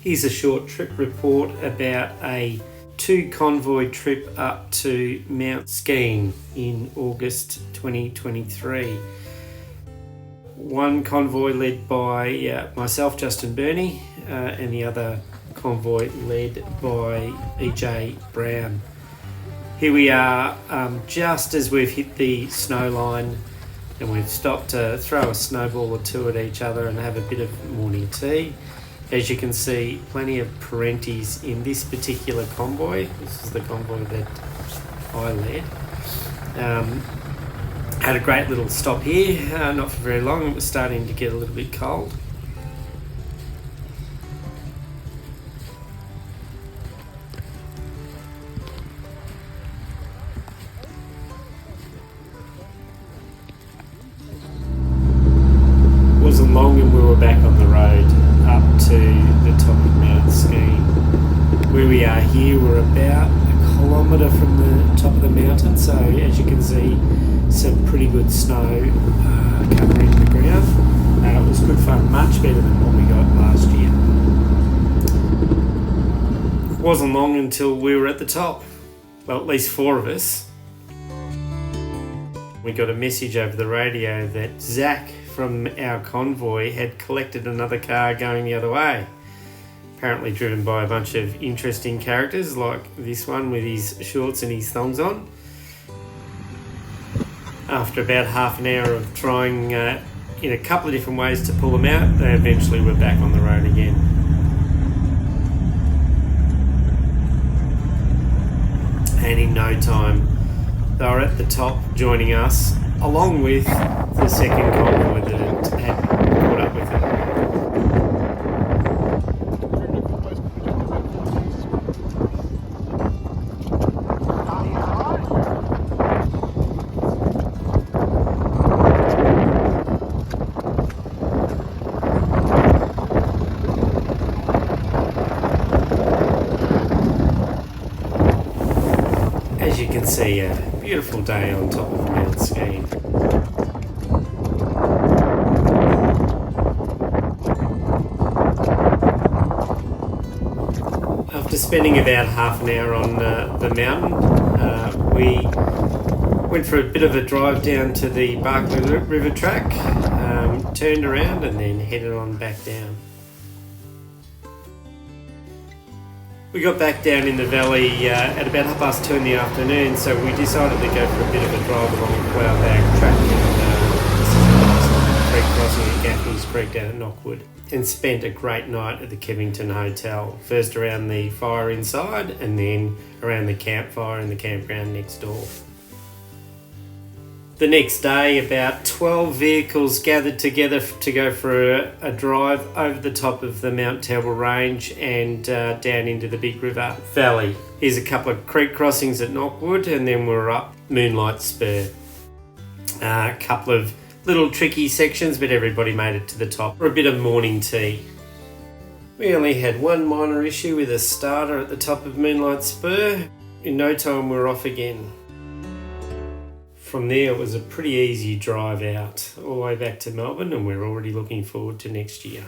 Here's a short trip report about a 2-convoy trip up to Mount Skene in August 2023. One convoy led by myself, Justin Burney, and the other convoy led by EJ Brown. Here we are just as we've hit the snow line, and we've stopped to throw a snowball or two at each other and have a bit of morning tea. As you can see, plenty of parentis in this particular convoy. This is the convoy that I led. Had a great little stop here, not for very long. It was starting to get a little bit cold. Wasn't long and we were back on the road up to the top of Mount Skene. Where we are here, we're about a kilometre from the top of the mountain, so as you can see, some pretty good snow covering the ground. It was good fun, much better than what we got last year. It wasn't long until we were at the top. Well, at least 4 of us. We got a message over the radio that Zach from our convoy had collected another car going the other way. Apparently driven by a bunch of interesting characters like this one with his shorts and his thongs on. After about half an hour of trying in a couple of different ways to pull them out, they eventually were back on the road again. And in no time, they were at the top joining us, along with the second convoy that had caught up with them. As you can see, a beautiful day on top of Mount Skene. After spending about half an hour on the mountain, we went for a bit of a drive down to the Barkley River track, turned around and then headed on back down. We got back down in the valley at about 2:30 in the afternoon, so we decided to go for a bit of a drive along the Ploughbag track and creek crossing at Gaffney's Creek down at Knockwood, and spent a great night at the Kevington Hotel. First around the fire inside and then around the campfire in the campground next door. The next day, about 12 vehicles gathered together to go for a drive over the top of the Mount Telbel Range and down into the Big River Valley. Here's a couple of creek crossings at Knockwood, and then we're up Moonlight Spur. A couple of little tricky sections, but everybody made it to the top for a bit of morning tea. We only had one minor issue with a starter at the top of Moonlight Spur. In no time, we're off again. From there, it was a pretty easy drive out all the way back to Melbourne, and we're already looking forward to next year.